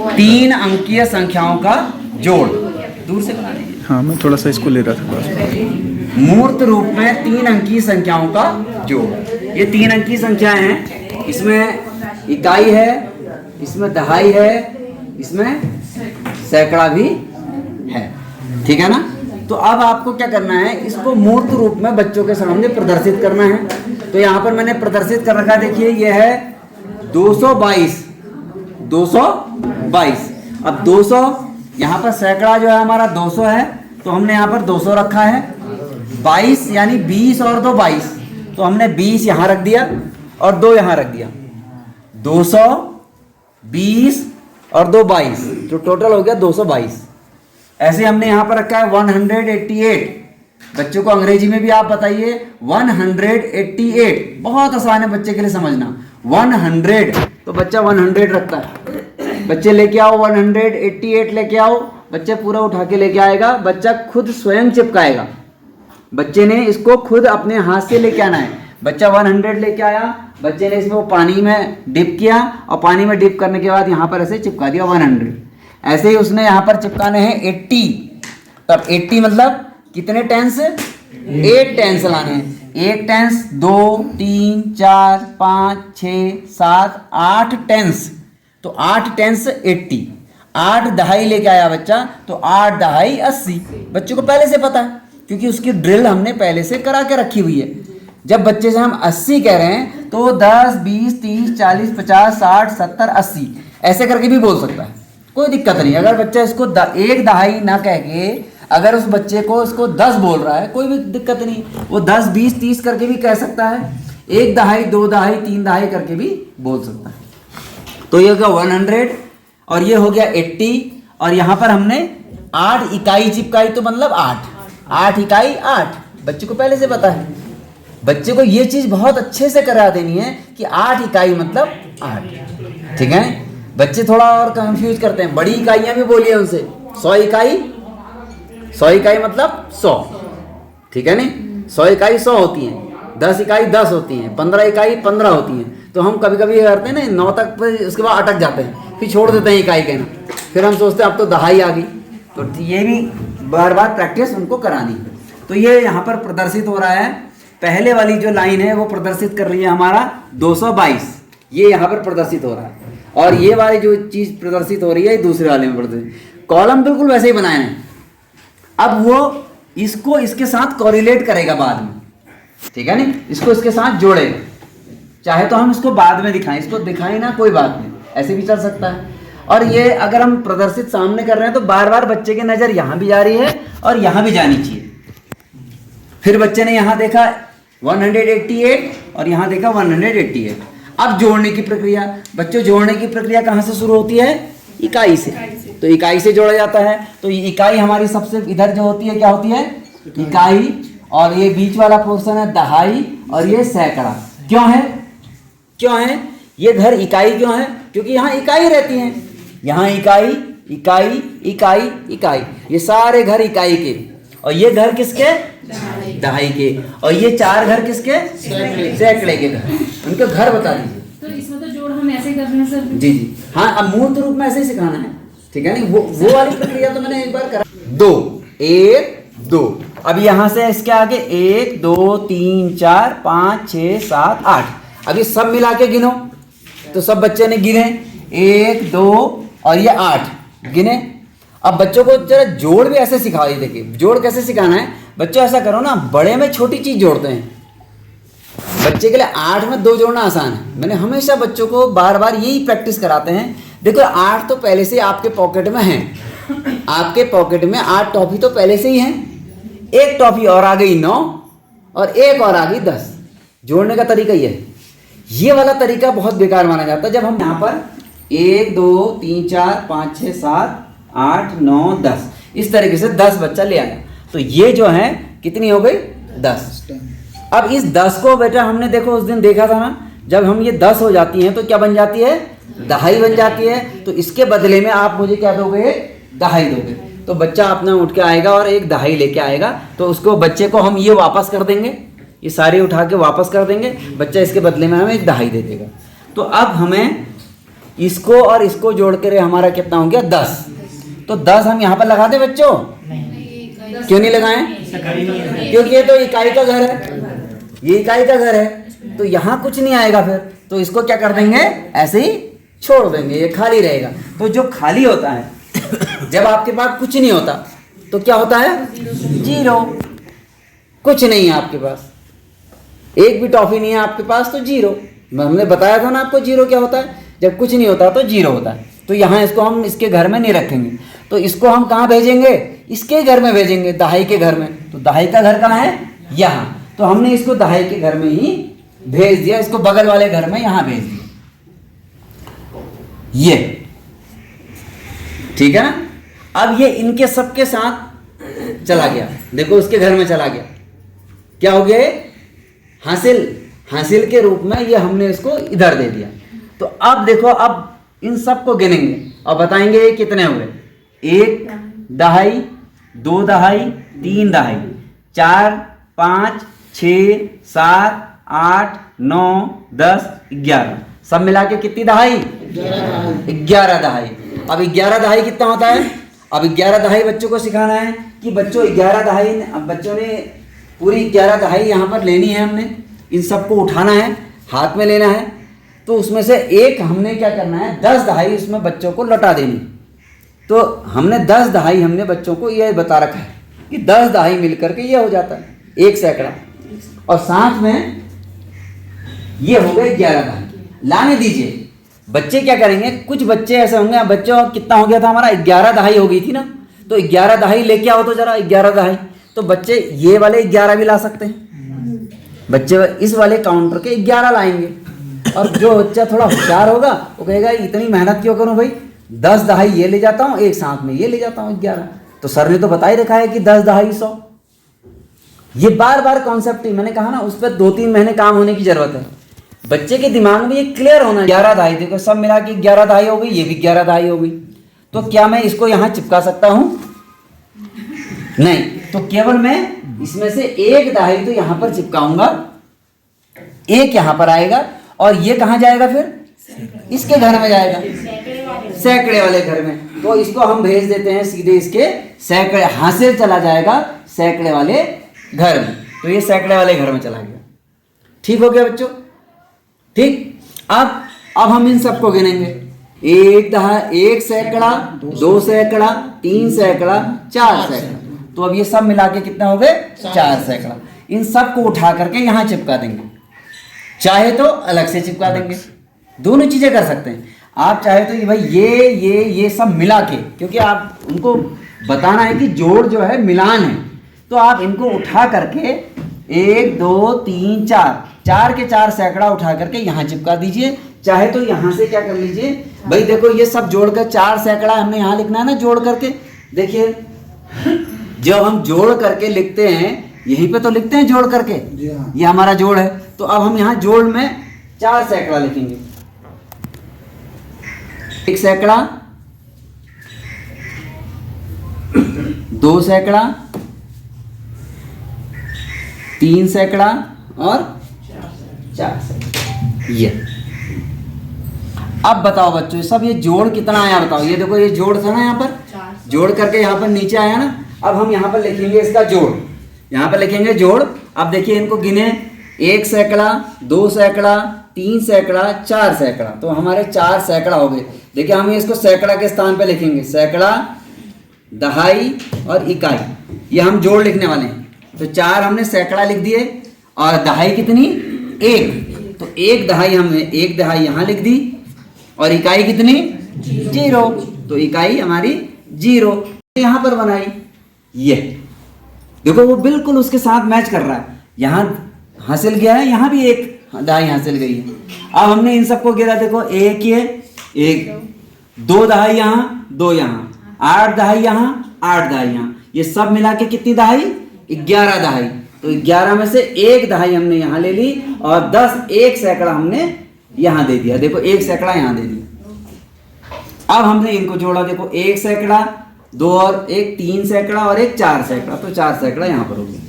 3 अंकीय संख्याओं का जोड़। दूर से बना लीजिए। हाँ, मैं थोड़ा सा इसको ले रहा था बस। मूर्त रूप में 3 अंकीय संख्याओं का जोड़। ये 3 अंकीय संख्याएं हैं। इसमें इकाई है, इसमें दहाई है, इसमें सैकड़ा भी है। ठीक है ना। तो अब आपको क्या करना है, इसको मूर्त रूप में बच्चों के सामने प्रदर्शित करना है। तो यहाँ पर मैंने प्रदर्शित कर रखा है, देखिए ये है 222। अब 200 यहाँ पर सैकड़ा जो है हमारा 200 है, तो हमने यहाँ पर 200 रखा है। 22 यानी 20 और 2 22, तो हमने 20 यहाँ रख दिया और 2 यहाँ रख दिया। 200, 20 और 2 22, जो टोटल हो गया 222। ऐसे हमने यहाँ पर रखा है 188। बच्चों को अंग्रेजी में भी आप बताइए 188। बहुत आसान है बच्चे के लिए समझना। 100 तो बच्चा 100 रखता है। बच्चे लेके आओ 188 लेके आओ, बच्चे पूरा उठा के लेके आएगा। बच्चा खुद स्वयं चिपकाएगा। बच्चे ने इसको खुद अपने हाथ से लेके आना है। बच्चा 100 लेके आया, बच्चे ने इसमें पानी में डिप किया और पानी में डिप करने के बाद यहाँ पर ऐसे चिपका दिया 100। ऐसे ही उसने यहाँ पर चिपकाने हैं 80। तब 80 मतलब कितने टेंस? 8 टेंस लाने हैं। 1 टेंस, 2, 3, 4, 5, 6, 7, 8 टेंस। तो 8 टेंस 80। 8 दहाई लेके आया बच्चा, तो 8 दहाई 80। बच्चों को पहले से पता है, क्योंकि उसकी ड्रिल हमने पहले से करा के रखी हुई है। जब बच्चे से हम 80 कह रहे हैं तो 10, 20, 30, 40, 50, 60, 70, 80 ऐसे करके भी बोल सकता है, कोई दिक्कत नहीं। अगर बच्चा इसको 1 दहाई ना कह के अगर उस बच्चे को इसको 10 बोल रहा है, कोई भी दिक्कत नहीं। वो 10, 20, 30 करके भी कह सकता है। 1 दहाई, 2 दहाई, 3 दहाई करके भी बोल सकता है। तो ये हो गया 100 और ये हो गया 80। और यहाँ पर हमने 8 इकाई चिपकाई, तो मतलब 8 इकाई 8। बच्चे को पहले से पता है। बच्चे को ये चीज बहुत अच्छे से करा देनी है कि 8 इकाई मतलब 8। ठीक है। बच्चे थोड़ा और कंफ्यूज करते हैं। बड़ी इकाइयां भी बोलिए उनसे। 100 इकाई मतलब 100। ठीक है नहीं। 100 इकाई 100 होती हैं, 10 इकाई 10 होती हैं, 15 इकाई 15 होती हैं। तो हम कभी कभी ये करते हैं ना 9 तक, पर उसके बाद अटक जाते हैं, फिर छोड़ देते हैं इकाई कहना। फिर हम सोचते हैं अब तो दहाई आ गई। तो ये भी बार बार प्रैक्टिस उनको करानी है। तो ये यहाँ पर प्रदर्शित हो रहा है। पहले वाली जो लाइन है वो प्रदर्शित कर रही है हमारा 222, ये यहाँ पर प्रदर्शित हो रहा है। और ये वाली जो चीज प्रदर्शित हो रही है दूसरे वाले में प्रदर्शित। कॉलम बिल्कुल वैसे ही बनाए हैं। अब वो इसको इसके साथ कोरिलेट करेगा बाद में। ठीक है नहीं। इसको इसके साथ जोड़ेगा। चाहे तो हम इसको बाद में दिखाएं, इसको दिखाएं ना, कोई बात नहीं, ऐसे भी चल सकता है। और ये अगर हम प्रदर्शित सामने कर रहे हैं तो बार बार बच्चे की नजर यहां भी जा रही है और यहां भी जानी चाहिए। फिर बच्चे ने यहां देखा 188 और यहां देखा 188। अब जोड़ने की प्रक्रिया, बच्चों जोड़ने की प्रक्रिया कहां से शुरू होती है? इकाई से। तो इकाई से जोड़ा जाता है। तो ये इकाई हमारी सबसे इधर जो होती है क्या होती है? इकाई। और ये बीच वाला पोर्शन है दहाई और ये सैकड़ा। क्यों है ये घर इकाई क्यों है? क्योंकि यहाँ इकाई रहती हैं। यहाँ इकाई इकाई इकाई इकाई, ये सारे घर इकाई के। और ये घर किसके? दहाई के। और ये 4 घर किसके? सैकड़े के घर। उनके घर बता दीजिए। तो इसमें तो जोड़ हम ऐसे कर रहे हैं सर। जी। हाँ, अब मूर्त रूप में ऐसे ही सिखाना है। ठीक है नहीं। वो वाली प्रक्रिया तो मैंने एक बार करा। 2 1 2। अब यहाँ से इसके आगे 1 2 3 4 5 6 7 8। अब ये सब मिला के गिनो। तो सब बच्चे ने गिने 1 2 और ये 8 गिने। अब बच्चों को जरा जोड़ भी ऐसे सिखाइए। देखिए जोड़ कैसे सिखाना है। बच्चों ऐसा करो ना, बड़े में छोटी चीज जोड़ते हैं। बच्चे के लिए 8 में 2 जोड़ना आसान है। मैंने हमेशा बच्चों को बार बार यही प्रैक्टिस कराते हैं। देखो 8 तो पहले से आपके पॉकेट में है। आपके पॉकेट में 8 टॉफी तो पहले से ही है। एक टॉफी और आ गई 9 और एक और आ गई 10। जोड़ने का तरीका ये है। ये वाला तरीका बहुत बेकार माना जाता है। जब हम यहाँ पर 1 2 3 4 5 6 7 8 9 10 इस तरीके से 10 बच्चा ले आया, तो ये जो है कितनी हो गई? 10। अब इस 10 को बेटा हमने देखो उस दिन देखा था ना, जब हम ये 10 हो जाती हैं तो क्या बन जाती है? दहाई बन जाती है। तो इसके बदले में आप मुझे क्या दोगे? दहाई दोगे। तो बच्चा अपना उठ के आएगा और एक दहाई लेके आएगा। तो उसको बच्चे को हम ये वापस कर देंगे, ये सारे उठा के वापस कर देंगे। बच्चा इसके बदले में हमें एक दहाई दे देगा। तो अब हमें इसको और इसको जोड़ कर हमारा कितना हो गया 10। तो 10 हम यहाँ पर लगा दे बच्चों, क्यों नहीं लगाएं? क्योंकि ये तो इकाई का घर है, ये इकाई का घर है, तो यहाँ कुछ नहीं आएगा फिर। तो इसको क्या कर देंगे, ऐसे ही छोड़ देंगे, ये खाली रहेगा। तो जो खाली होता है जब आपके पास कुछ नहीं होता तो क्या होता है, 0। कुछ नहीं है आपके पास, एक भी टॉफी नहीं है आपके पास, तो 0। हमने बताया था ना आपको 0 क्या होता है, जब कुछ नहीं होता तो 0 होता है। तो यहाँ इसको हम इसके घर में नहीं रखेंगे, तो इसको हम कहाँ भेजेंगे, इसके घर में भेजेंगे, दहाई के घर में। तो दहाई का घर कहाँ है, यहाँ। तो हमने इसको दहाई के घर में ही भेज दिया, इसको बगल वाले घर में यहाँ भेज दिया। ये ठीक है ना। अब ये इनके सबके साथ चला गया, देखो उसके घर में चला गया, क्या हो गया, हासिल के रूप में ये हमने इसको इधर दे दिया। तो अब देखो, अब इन सबको गिनेंगे और बताएंगे ये कितने हुए। 1 दहाई, 2 दहाई, 3 दहाई, 4 5 6 7 8 9 10 11, सब मिला के कितनी दहाई, 11 दहाई। अब 11 दहाई कितना होता है, अब 11 दहाई बच्चों को सिखाना है कि बच्चों 11 दहाई, अब बच्चों ने पूरी 11 दहाई यहाँ पर लेनी है, हमने इन सबको उठाना है, हाथ में लेना है। तो उसमें से एक हमने क्या करना है, 10 दहाई उसमें बच्चों को लौटा देनी। तो हमने 10 दहाई हमने बच्चों को ये बता रखा है कि 10 दहाई मिलकर के ये हो जाता है 1 सैकड़ा, और साथ में ये हो गए 11 दहाई। लाने दीजिए, बच्चे क्या करेंगे, कुछ बच्चे ऐसे होंगे, अब बच्चों कितना हो गया था हमारा, 11 दहाई हो गई थी ना। तो 11 दहाई लेके आओ तो जरा 11 दहाई। तो बच्चे ये वाले 11 भी ला सकते हैं, बच्चे इस वाले काउंटर के 11 लाएंगे। और जो बच्चा थोड़ा होशियार होगा वो कहेगा इतनी मेहनत क्यों करूं भाई, 10 दहाई ये ले जाता हूँ, एक साथ में ये ले जाता हूँ 11। तो सर ने तो बता ही रखा है कि 10 दहाई 100। ये बार बार कॉन्सेप्ट ही, मैंने कहा ना, उस पर 2-3 महीने काम होने की जरूरत है। बच्चे के दिमाग में ये क्लियर होना, 11 दहाई, देखो सब मिला के 11 दहाई हो गई, ये भी 11 दहाई हो गई। तो क्या मैं इसको यहाँ चिपका सकता हूँ, नहीं। तो केवल मैं इसमें से 1 दहाई तो यहाँ पर चिपकाऊंगा, 1 यहाँ पर आएगा, और ये कहाँ जाएगा फिर, इसके घर में जाएगा, सैकड़े वाले घर में। तो इसको हम भेज देते हैं सीधे इसके सैकड़े, हासिल चला जाएगा सैकड़े वाले घर में। तो ये सैकड़े वाले घर में चला गया। ठीक हो गया बच्चों, ठीक। अब हम इन सबको गिनेंगे, 1 सैकड़ा, 2 सैकड़ा, 3 सैकड़ा, 4 सैकड़ा। तो अब ये सब मिला के कितना हो गए, 4 सैकड़ा। इन सबको उठा करके यहाँ चिपका देंगे, चाहे तो अलग से चिपका देंगे, दोनों चीजें कर सकते हैं आप। चाहे तो ये भाई ये सब मिला के, क्योंकि आप उनको बताना है कि जोड़ जो है मिलान है, तो आप इनको उठा करके 1 2 3 4 के 4 सैकड़ा उठा करके यहाँ चिपका दीजिए। चाहे तो यहाँ से क्या कर लीजिए भाई, देखो ये सब जोड़कर 4 सैकड़ा हमने यहाँ लिखना है ना, जोड़ करके। देखिए जब हम जोड़ करके लिखते हैं, यहीं पे तो लिखते हैं जोड़ करके, ये हमारा जोड़ है। तो अब हम यहाँ जोड़ में 4 सैकड़ा लिखेंगे, 1 सैकड़ा, 2 सैकड़ा, 3 सैकड़ा और 4 सैकड़ा। ये अब बताओ बच्चों, सब ये जोड़ कितना आया बताओ। ये देखो ये जोड़ था ना, यहाँ पर जोड़ करके यहाँ पर नीचे आया ना। अब हम यहाँ पर लिखेंगे इसका जोड़, यहाँ पर लिखेंगे जोड़। अब देखिए इनको गिने, 1 सैकड़ा, 2 सैकड़ा, 3 सैकड़ा, 4 सैकड़ा। तो हमारे 4 सैकड़ा हो गए। देखिए हम इसको सैकड़ा के स्थान पे लिखेंगे, सैकड़ा, दहाई और इकाई, ये हम जोड़ लिखने वाले हैं। तो 4 हमने सैकड़ा लिख दिए, और दहाई कितनी, 1। तो 1 दहाई हमने 1 दहाई यहाँ लिख दी, और इकाई कितनी, 0। तो इकाई हमारी 0 यहाँ पर बनाई। ये देखो वो बिल्कुल उसके साथ मैच कर रहा है, यहाँ हासिल गया है, यहाँ भी 1 दहाई हासिल गई है। अब हमने इन सबको गिरा, देखो 1 ये 1, 2 दहाई यहाँ, 2 यहाँ, 8 दहाई यहाँ, 8 दहाई यहाँ, ये सब मिला के कितनी दहाई, 11 दहाई। तो 11 में से 1 दहाई हमने यहाँ ले ली, और 1 सैकड़ा हमने यहाँ दे दिया। देखो 1 सैकड़ा यहाँ दे दिया। अब हमने इनको जोड़ा, देखो 1 सैकड़ा, 2 और 1 3 सैकड़ा, और 1 4 सैकड़ा। तो 4 सैकड़ा यहाँ पर हो गया।